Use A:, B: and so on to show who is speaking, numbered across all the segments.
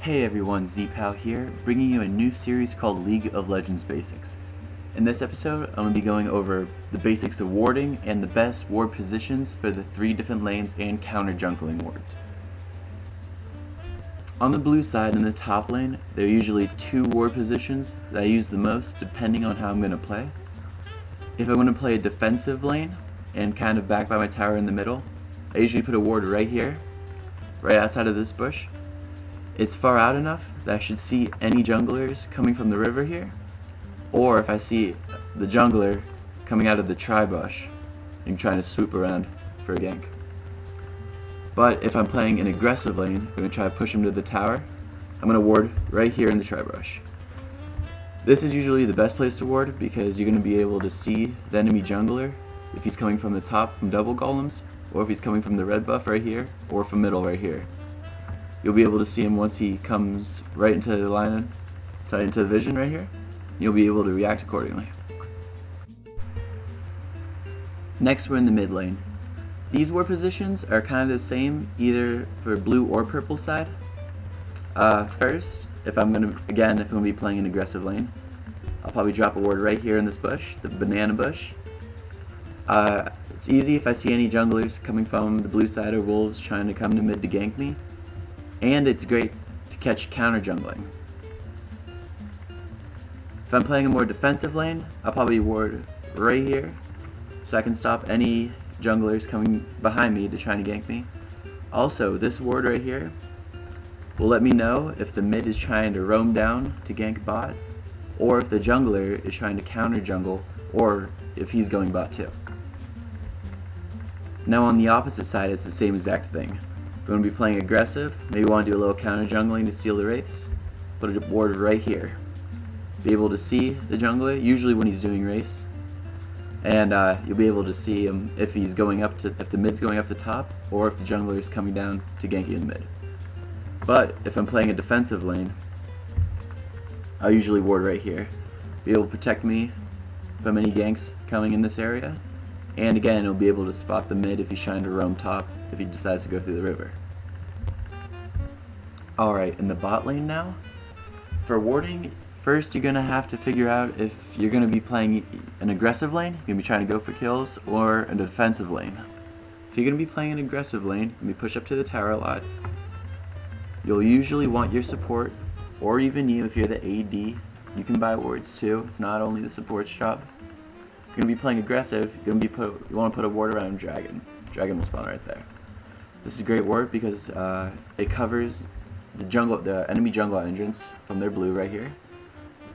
A: Hey everyone, ZPal here, bringing you a new series called League of Legends Basics. In this episode, I'm going to be going over the basics of warding and the best ward positions for the 3 different lanes and counter jungling wards. On the blue side in the top lane, there are usually 2 ward positions that I use the most depending on how I'm going to play. If I'm going to play a defensive lane and kind of back by my tower in the middle, I usually put a ward right here, right outside of this bush. It's far out enough that I should see any junglers coming from the river here, or if I see the jungler coming out of the tri-bush and trying to swoop around for a gank. But if I'm playing an aggressive lane, I'm going to try to push him to the tower, I'm going to ward right here in the tri-bush. This is usually the best place to ward because you're going to be able to see the enemy jungler if he's coming from the top from double golems, or if he's coming from the red buff right here, or from middle right here. You'll be able to see him once he comes right into the line, into the vision right here. You'll be able to react accordingly. Next, we're in the mid lane. These ward positions are kind of the same either for blue or purple side. First, if I'm going to be playing an aggressive lane, I'll probably drop a ward right here in this bush, the banana bush. It's easy if I see any junglers coming from the blue side or wolves trying to come to mid to gank me. And it's great to catch counter jungling. If I'm playing a more defensive lane, I'll probably ward right here so I can stop any junglers coming behind me to try to gank me. Also, this ward right here will let me know if the mid is trying to roam down to gank bot, or if the jungler is trying to counter jungle, or if he's going bot too. Now on the opposite side, it's the same exact thing. If you want to be playing aggressive, maybe want to do a little counter jungling to steal the wraiths, put a ward right here. Be able to see the jungler, usually when he's doing wraiths, and you'll be able to see him if the mid's going up the top, or if the jungler is coming down to gank you in the mid. But if I'm playing a defensive lane, I'll usually ward right here. Be able to protect me from any ganks coming in this area. And again, it'll be able to spot the mid if he's trying to roam top, if he decides to go through the river. Alright, in the bot lane now, for warding, first you're going to have to figure out if you're going to be playing an aggressive lane, you're going to be trying to go for kills, or a defensive lane. If you're going to be playing an aggressive lane, you're going to be pushed up to the tower a lot. You'll usually want your support, or even you if you're the AD, you can buy wards too, it's not only the support's job. If you're going to be playing aggressive, you want to put a ward around Dragon. Dragon will spawn right there. This is a great ward because it covers the enemy jungle entrance from their blue right here.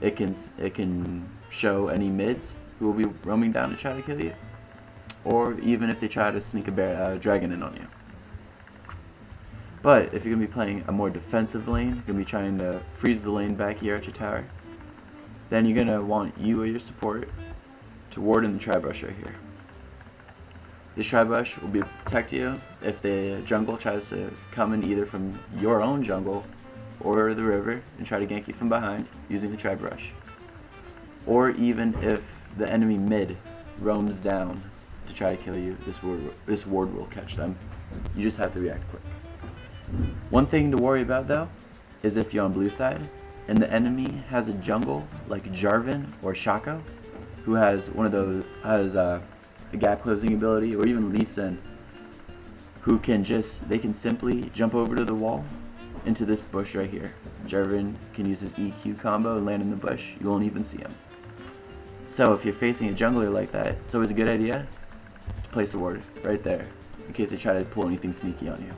A: It can show any mids who will be roaming down to try to kill you, or even if they try to sneak a dragon in on you. But if you're going to be playing a more defensive lane, you're going to be trying to freeze the lane back here at your tower, then you're going to want you or your support to ward in the tri-bush right here. This tri-bush will protect you if the jungle tries to come in either from your own jungle or the river and try to gank you from behind using the tri-bush. Or even if the enemy mid roams down to try to kill you, this ward will catch them. You just have to react quick. One thing to worry about though is if you're on blue side and the enemy has a jungle like Jarvan or Shaco, who has a gap closing ability, or even Lee Sin, who can simply jump over to the wall into this bush right here. Jarvan can use his EQ combo and land in the bush. You won't even see him. So if you're facing a jungler like that, it's always a good idea to place a ward right there in case they try to pull anything sneaky on you.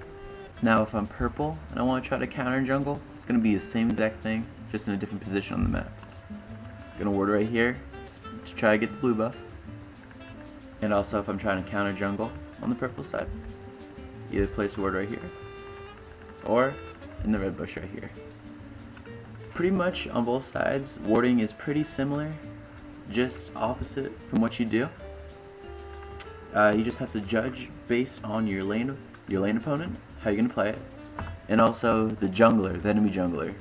A: Now if I'm purple and I want to try to counter jungle, it's going to be the same exact thing, just in a different position on the map. I'm going to ward right here to try to get the blue buff. And also if I'm trying to counter jungle on the purple side, either place a ward right here or in the red bush right here. Pretty much on both sides, warding is pretty similar, just opposite from what you do. You just have to judge based on your lane opponent, how you're gonna play it, and also the jungler, the enemy jungler.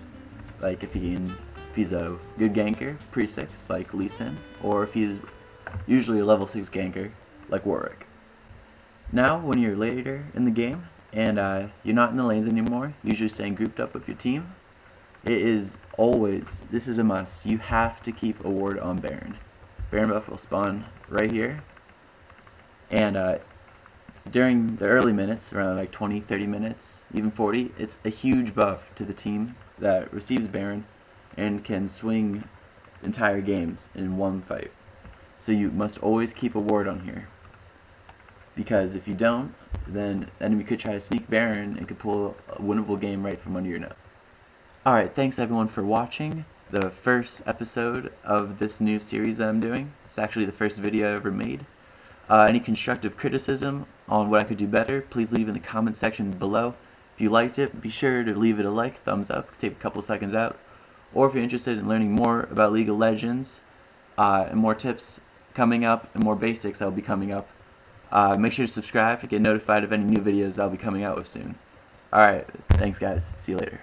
A: Like if he's a good ganker, pre-6 like Lee Sin, or if he's usually a level 6 ganker like Warwick. Now when you're later in the game and you're not in the lanes anymore, usually staying grouped up with your team, it is always, this is a must, you have to keep a ward on Baron. Baron buff will spawn right here, and during the early minutes, around like 20-30 minutes, even 40, it's a huge buff to the team that receives Baron and can swing entire games in one fight. So you must always keep a ward on here, because if you don't, then the enemy could try to sneak Baron and could pull a winnable game right from under your nose. Alright, thanks everyone for watching the first episode of this new series that I'm doing. It's actually the first video I ever made. Any constructive criticism on what I could do better, please leave in the comment section below. If you liked it, be sure to leave it a like, thumbs up, take a couple seconds out. Or if you're interested in learning more about League of Legends, and more tips coming up, and more basics that will be coming up, make sure to subscribe to get notified of any new videos that I'll be coming out with soon. Alright, thanks guys, see you later.